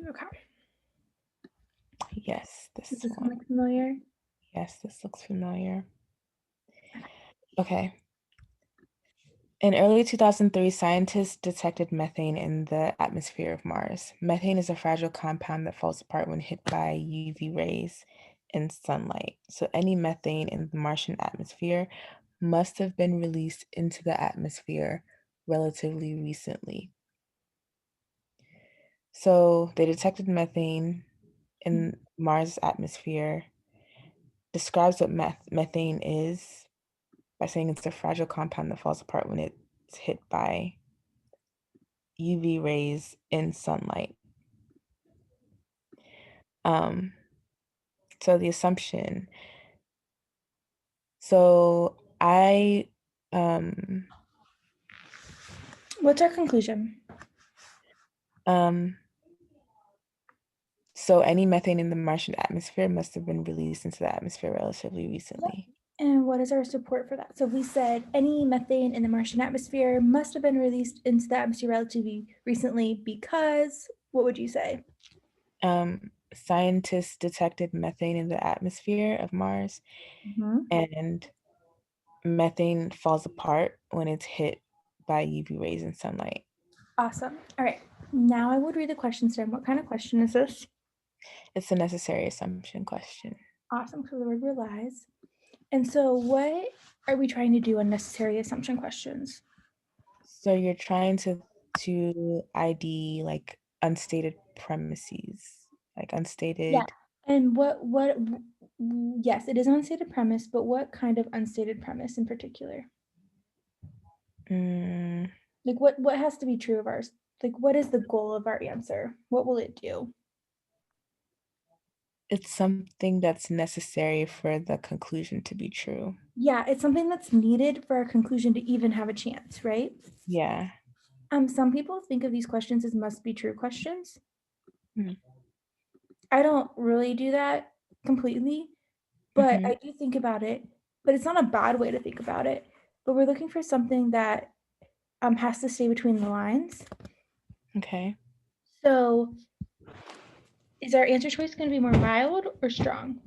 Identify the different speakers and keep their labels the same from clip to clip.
Speaker 1: Okay.
Speaker 2: Yes,
Speaker 1: Does
Speaker 2: this
Speaker 1: this one
Speaker 2: one.
Speaker 1: look familiar?
Speaker 2: Yes, this looks familiar. Okay. In early 2003, scientists detected methane in the atmosphere of Mars. Methane is a fragile compound that falls apart when hit by UV rays and sunlight. So any methane in the Martian atmosphere must have been released into the atmosphere relatively recently. So they detected methane in Mars' atmosphere, describes what methane is by saying it's a fragile compound that falls apart when it's hit by UV rays in sunlight. Um, so the assumption. So I
Speaker 1: What's our conclusion?
Speaker 2: um so any methane in the Martian atmosphere must have been released into the atmosphere relatively recently.
Speaker 1: And what is our support for that? So we said any methane in the Martian atmosphere must have been released into the atmosphere relatively recently because, what would you say?
Speaker 2: Scientists detected methane in the atmosphere of Mars,
Speaker 1: Mhm.
Speaker 2: and methane falls apart when it's hit by UV rays and sunlight.
Speaker 1: Awesome. All right. Now I would read the question stem. What kind of question is this?
Speaker 2: It's a necessary assumption question.
Speaker 1: Awesome. So the word relies. And so what are we trying to do on necessary assumption questions?
Speaker 2: So you're trying to ID like unstated premises, like
Speaker 1: Yeah.
Speaker 2: unstated.
Speaker 1: And yes, it is an unstated premise, but what kind of unstated premise in particular?
Speaker 2: Mm,
Speaker 1: Like what has to be true of ours? Like what is the goal of our answer? What will it do?
Speaker 2: it's something that's necessary for the conclusion to be true.
Speaker 1: Yeah, it's something that's needed for our conclusion to even have a chance, right?
Speaker 2: Yeah.
Speaker 1: Some people think of these questions as must be true questions.
Speaker 2: Mm-hmm.
Speaker 1: I don't really do that completely, but
Speaker 2: Mm-hmm.
Speaker 1: I do think about it, but it's not a bad way to think about it. But we're looking for something that has to stay between the lines.
Speaker 2: Okay.
Speaker 1: So is our answer choice going to be more mild or strong?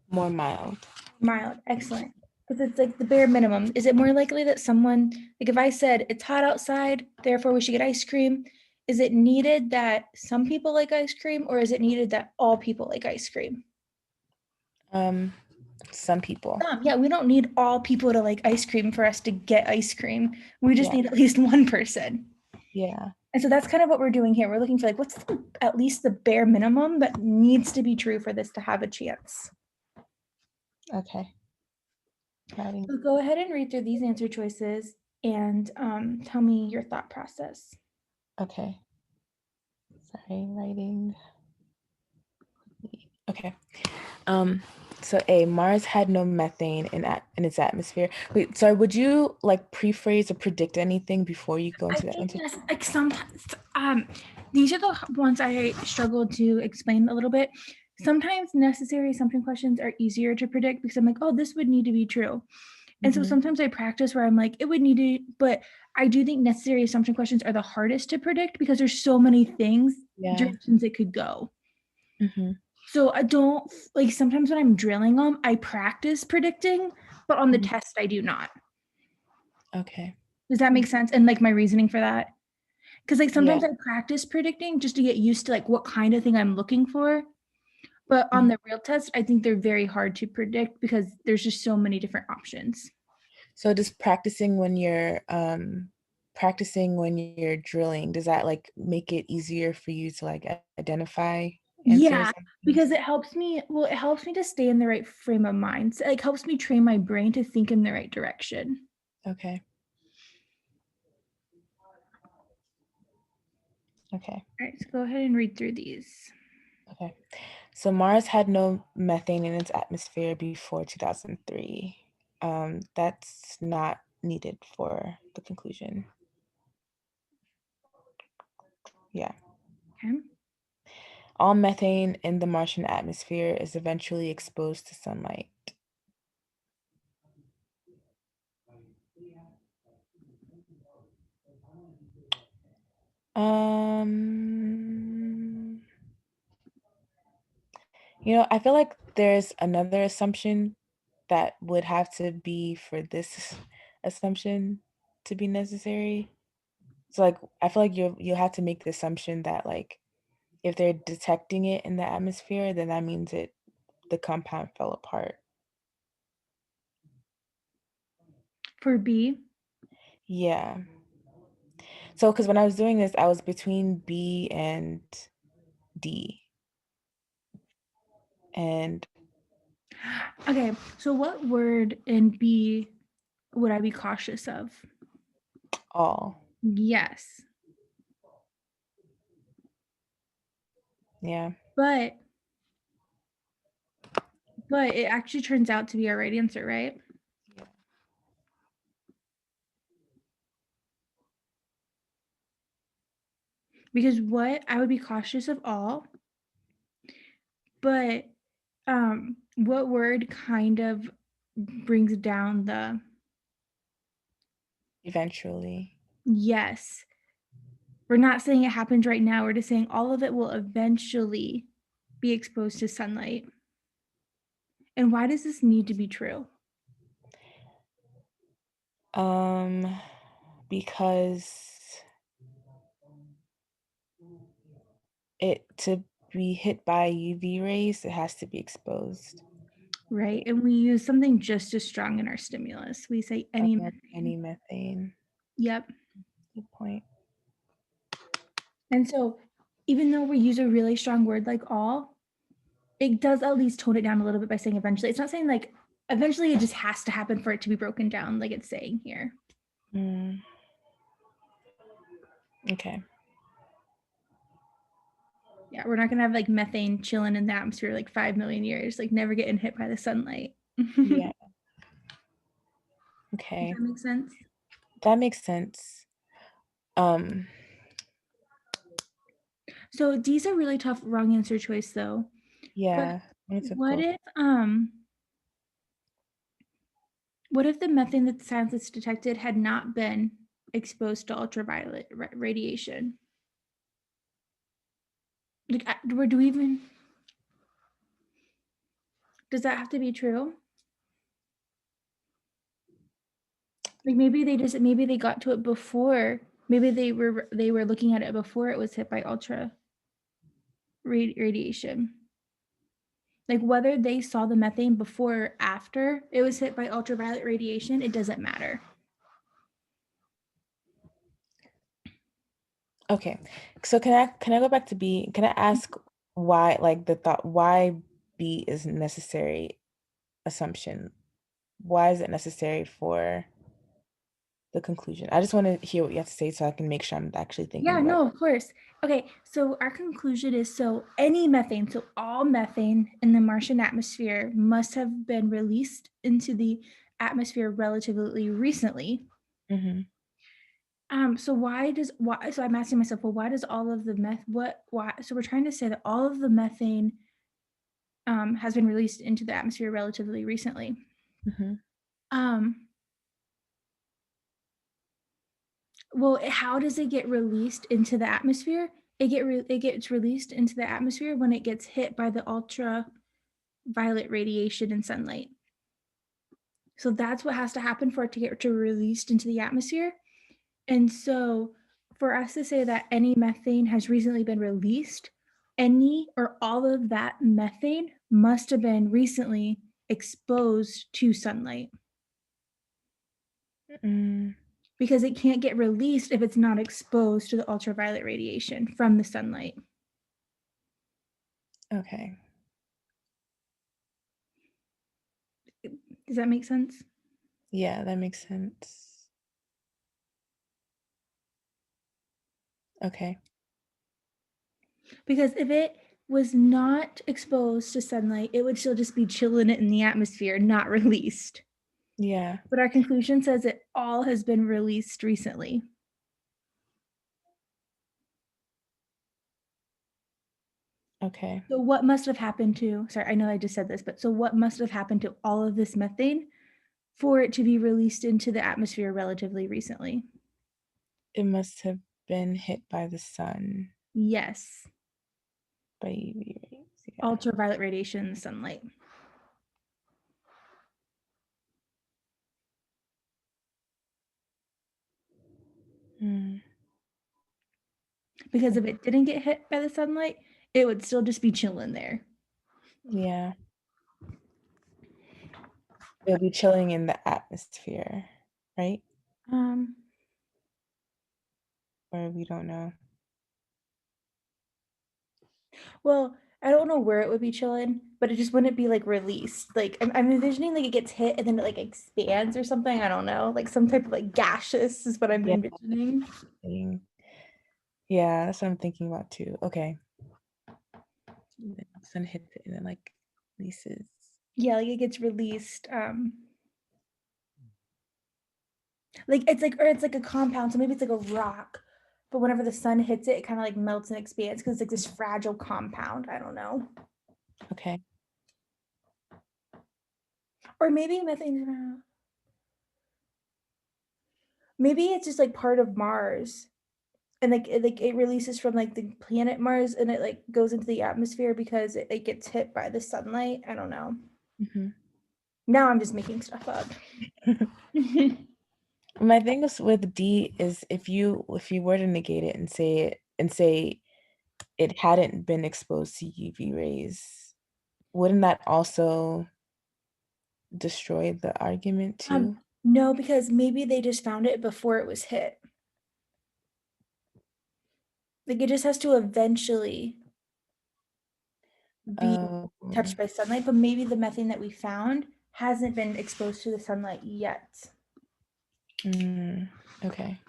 Speaker 2: More mild.
Speaker 1: Mild, excellent. Because it's like the bare minimum. Is it more likely that someone, like if I said it's hot outside, therefore we should get ice cream, is it needed that some people like ice cream or is it needed that all people like ice cream?
Speaker 2: Um, some people.
Speaker 1: Yeah, we don't need all people to like ice cream for us to get ice cream. We just
Speaker 2: Yeah.
Speaker 1: need at least one person.
Speaker 2: Yeah.
Speaker 1: And so that's kind of what we're doing here. We're looking for like what's at least the bare minimum that needs to be true for this to have a chance.
Speaker 2: Okay. Writing.
Speaker 1: So go ahead and read through these answer choices and tell me your thought process.
Speaker 2: Okay. Sorry, writing. Okay. Um, so A, Mars had no methane in its atmosphere. Wait, sorry, would you like pre-phrase or predict anything before you go
Speaker 1: I
Speaker 2: into the
Speaker 1: think
Speaker 2: answer?
Speaker 1: yes, like sometimes these are the ones I struggled to explain a little bit. Sometimes necessary assumption questions are easier to predict because I'm like, oh, this would need to be true. And so
Speaker 2: Mm-hmm.
Speaker 1: sometimes I practice where I'm like, it would need to, but I do think necessary assumption questions are the hardest to predict because there's so many things,
Speaker 2: Yeah.
Speaker 1: directions it could go.
Speaker 2: Mm-hmm.
Speaker 1: So I don't like sometimes when I'm drilling them, I practice predicting, but on the
Speaker 2: Mm-hmm.
Speaker 1: test, I do not.
Speaker 2: Okay.
Speaker 1: Does that make sense? And like my reasoning for that? Because like
Speaker 2: Yeah.
Speaker 1: sometimes I practice predicting just to get used to like what kind of thing I'm looking for. But on
Speaker 2: Mhm.
Speaker 1: the real test, I think they're very hard to predict because there's just so many different options.
Speaker 2: So just practicing when you're drilling, does that like make it easier for you to like identify
Speaker 1: Yeah,
Speaker 2: answers?
Speaker 1: because it helps me to stay in the right frame of mind. So it like helps me train my brain to think in the right direction.
Speaker 2: Okay. Okay.
Speaker 1: All right, so go ahead and read through these.
Speaker 2: Okay. So Mars had no methane in its atmosphere before 2003. That's not needed for the conclusion. Yeah.
Speaker 1: Okay.
Speaker 2: All methane in the Martian atmosphere is eventually exposed to sunlight. Um, I feel like there's another assumption that would have to be for this assumption to be necessary. So like I feel like you have to make the assumption that like if they're detecting it in the atmosphere, then that means the compound fell apart.
Speaker 1: For B,
Speaker 2: Yeah. So because when I was doing this, I was between B and D. And
Speaker 1: okay, so what word in B would I be cautious of?
Speaker 2: all.
Speaker 1: Yes,
Speaker 2: Yeah.
Speaker 1: but it actually turns out to be our right answer, right?
Speaker 2: Yeah.
Speaker 1: Because what I would be cautious of all, but what word kind of brings down the
Speaker 2: Eventually.
Speaker 1: yes. We're not saying it happens right now, we're just saying all of it will eventually be exposed to sunlight. And why does this need to be true?
Speaker 2: Um, because it to be hit by UV rays, it has to be exposed.
Speaker 1: Right. And we use something just as strong in our stimulus. We say any
Speaker 2: Any
Speaker 1: methane.
Speaker 2: methane.
Speaker 1: Yep.
Speaker 2: Good point.
Speaker 1: And so even though we use a really strong word like all, it does at least tone it down a little bit by saying eventually. It's not saying like eventually it just has to happen for it to be broken down, like it's saying here.
Speaker 2: Mm, okay.
Speaker 1: Yeah, we're not gonna have like methane chilling in the atmosphere like 5 million years, like never getting hit by the sunlight. Does
Speaker 2: Yeah. Okay.
Speaker 1: that make sense?
Speaker 2: That makes sense. Um,
Speaker 1: So D's a really tough wrong answer choice though. But
Speaker 2: yeah. I took
Speaker 1: what
Speaker 2: both.
Speaker 1: if what if the methane that the scientists detected had not been exposed to ultraviolet radiation? Like, where do we even? Does that have to be true? Like maybe they got to it before. Maybe they were looking at it before it was hit by ultra radiation. Like whether they saw the methane before or after it was hit by ultraviolet radiation, it doesn't matter.
Speaker 2: Okay. So can I go back to B? Can I ask why like the thought why B is necessary assumption? Why is it necessary for the conclusion? I just want to hear what you have to say so I can make sure I'm actually thinking
Speaker 1: Yeah,
Speaker 2: about
Speaker 1: no, of course. Okay, so our conclusion is so any methane, so all methane in the Martian atmosphere must have been released into the atmosphere relatively recently.
Speaker 2: it.
Speaker 1: So why so I'm asking myself, well, why does all of the why so we're trying to say that all of the methane has been released into the atmosphere relatively recently.
Speaker 2: Mm-hmm.
Speaker 1: Um, well, how does it get released into the atmosphere? It gets released into the atmosphere when it gets hit by the ultraviolet radiation and sunlight. So that's what has to happen for it to get released into the atmosphere. And so for us to say that any methane has recently been released, any or all of that methane must have been recently exposed to sunlight
Speaker 2: Mm,
Speaker 1: because it can't get released if it's not exposed to the ultraviolet radiation from the sunlight.
Speaker 2: okay.
Speaker 1: Does that make sense?
Speaker 2: Yeah, that makes sense. Okay.
Speaker 1: Because if it was not exposed to sunlight, it would still just be chilling it in the atmosphere, not released.
Speaker 2: Yeah.
Speaker 1: But our conclusion says it all has been released recently.
Speaker 2: Okay.
Speaker 1: So what must have happened to, sorry, I know I just said this, but so what must have happened to all of this methane for it to be released into the atmosphere relatively recently?
Speaker 2: It must have been hit by the sun
Speaker 1: Yes.
Speaker 2: by UV rays.
Speaker 1: Ultraviolet radiation in the sunlight.
Speaker 2: Mm,
Speaker 1: Because if it didn't get hit by the sunlight, it would still just be chilling there.
Speaker 2: yeah. It'll be chilling in the atmosphere, right?
Speaker 1: Um,
Speaker 2: Or we don't know.
Speaker 1: well, I don't know where it would be chilling, but it just wouldn't be like released. Like I'm envisioning like it gets hit and then it like expands or something. I don't know, like some type of like gaseous is what I'm
Speaker 2: Yeah.
Speaker 1: envisioning.
Speaker 2: Yeah, that's what I'm thinking about too. Okay. The sun hits it and then like releases.
Speaker 1: Yeah, like it gets released. Like it's like or it's like a compound, so maybe it's like a rock. But whenever the sun hits it, it kind of like melts and expands because it's like this fragile compound. I don't know.
Speaker 2: Okay.
Speaker 1: Or maybe methane. Maybe it's just like part of Mars, and like it releases from like the planet Mars, and it like goes into the atmosphere because it gets hit by the sunlight. I don't know.
Speaker 2: Mhm.
Speaker 1: Now I'm just making stuff up.
Speaker 2: My thing with D is if you were to negate it and say it hadn't been exposed to UV rays, wouldn't that also destroy the argument too?
Speaker 1: No, because maybe they just found it before it was hit. Like it just has to eventually be
Speaker 2: Oh,
Speaker 1: touched by sunlight, but maybe the methane that we found hasn't been exposed to the sunlight yet.
Speaker 2: okay.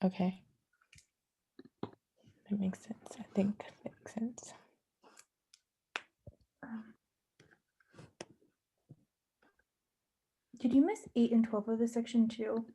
Speaker 2: Okay. That makes sense. I think that makes sense.
Speaker 1: Did you miss 8 and 12 of this section too?